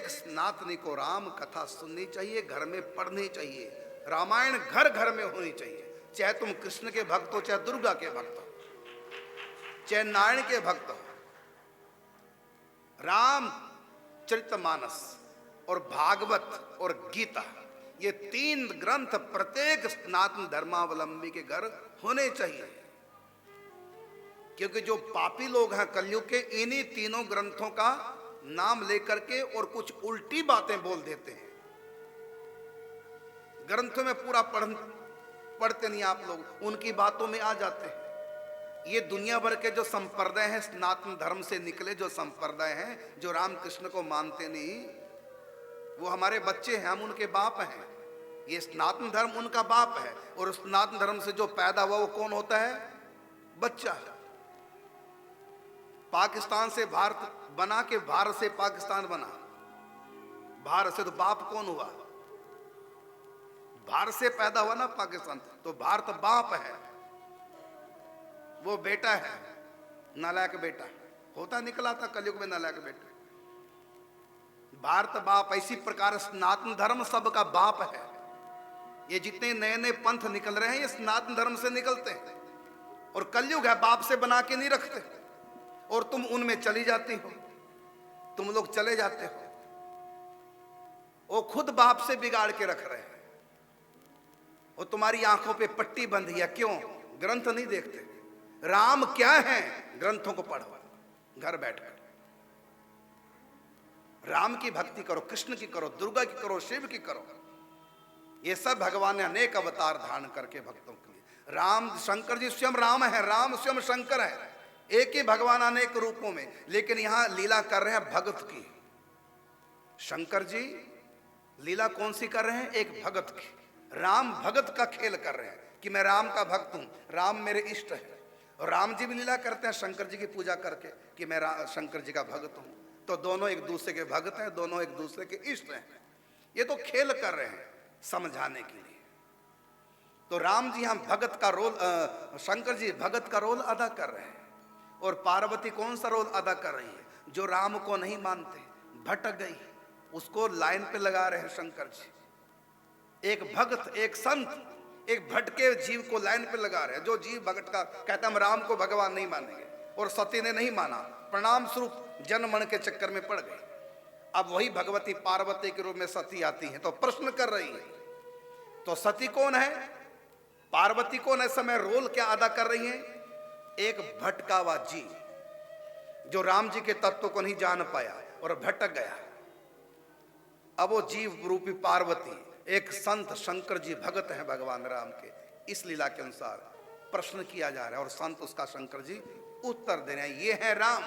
प्रत्येक सनातनी को राम कथा सुननी चाहिए, घर में पढ़नी चाहिए। रामायण घर घर में होनी चाहिए, चाहे तुम कृष्ण के भक्त हो, चाहे दुर्गा के भक्त हो, चाहे नारायण के भक्त हो। राम चरितमानस और भागवत और गीता, ये 3 ग्रंथ प्रत्येक सनातन धर्मावलंबी के घर होने चाहिए, क्योंकि जो पापी लोग हैं कलयुग के, इन्हीं तीनों ग्रंथों का नाम लेकर के और कुछ उल्टी बातें बोल देते हैं। ग्रंथों में पूरा पढ़ते नहीं आप लोग, उनकी बातों में आ जाते हैं। ये दुनिया भर के जो संप्रदाय हैं, सनातन धर्म से निकले जो संप्रदाय हैं, जो रामकृष्ण को मानते नहीं, वो हमारे बच्चे हैं, हम उनके बाप हैं। ये सनातन धर्म उनका बाप है, और सनातन धर्म से जो पैदा हुआ वो कौन होता है? बच्चा। पाकिस्तान से भारत बना के भारत से पाकिस्तान बना, भारत से तो बाप कौन हुआ? भारत से पैदा हुआ ना पाकिस्तान, तो भारत बाप है, वो बेटा है, नालायक बेटा होता निकला था कलयुग में, नालायक बेटा। भारत बाप। इसी प्रकार सनातन धर्म सबका बाप है। ये जितने नए नए पंथ निकल रहे हैं, ये सनातन धर्म से निकलते हैं, और कलयुग है, बाप से बना के नहीं रखते, और तुम उनमें चली जाती हो, तुम लोग चले जाते हो, वो खुद बाप से बिगाड़ के रख रहे हैं, और तुम्हारी आंखों पे पट्टी बंधी है। क्यों? ग्रंथ नहीं देखते। राम क्या है? ग्रंथों को पढ़ो घर बैठकर। राम की भक्ति करो, कृष्ण की करो, दुर्गा की करो, शिव की करो। ये सब भगवान ने अनेक अवतार धारण करके भक्तों के लिए। राम शंकर जी स्वयं राम है, राम स्वयं शंकर है, एक ही भगवान अनेक रूपों में, लेकिन यहां लीला कर रहे हैं भगत की। शंकर जी लीला कौन सी कर रहे हैं? एक भगत की। राम भगत का खेल कर रहे हैं कि मैं राम का भक्त हूं, राम मेरे इष्ट है। और राम जी भी लीला करते हैं शंकर जी की पूजा करके कि मैं शंकर जी का भगत हूं। तो दोनों एक दूसरे के भगत हैं, दोनों एक दूसरे के इष्ट हैं। ये तो खेल कर रहे हैं समझाने के लिए। तो राम जी हम भगत का रोल, शंकर जी भगत का रोल अदा कर रहे हैं, और पार्वती कौन सा रोल अदा कर रही है? जो राम को नहीं मानते, भटक गई, उसको लाइन पे लगा रहे हैं शंकर जी। एक भक्त, एक संत, एक भटके जीव को लाइन पे लगा रहे हैं। जो जीव भगत का कहता हम राम को भगवान नहीं मानेंगे, और सती ने नहीं माना, प्रणाम स्वरूप जन मन के चक्कर में पड़ गई। अब वही भगवती पार्वती के रूप में सती आती है, तो प्रश्न कर रही है, तो सती कौन है, पार्वती कौन है? समय रोल क्या अदा कर रही है? एक भटका हुआ जीव, जो राम जी के तत्व को नहीं जान पाया और भटक गया। अब वो जीव रूपी पार्वती, एक संत शंकर जी भगत हैं भगवान राम के। इस लीला के अनुसार प्रश्न किया जा रहा है, और संत उसका शंकर जी उत्तर दे रहे हैं। ये है राम।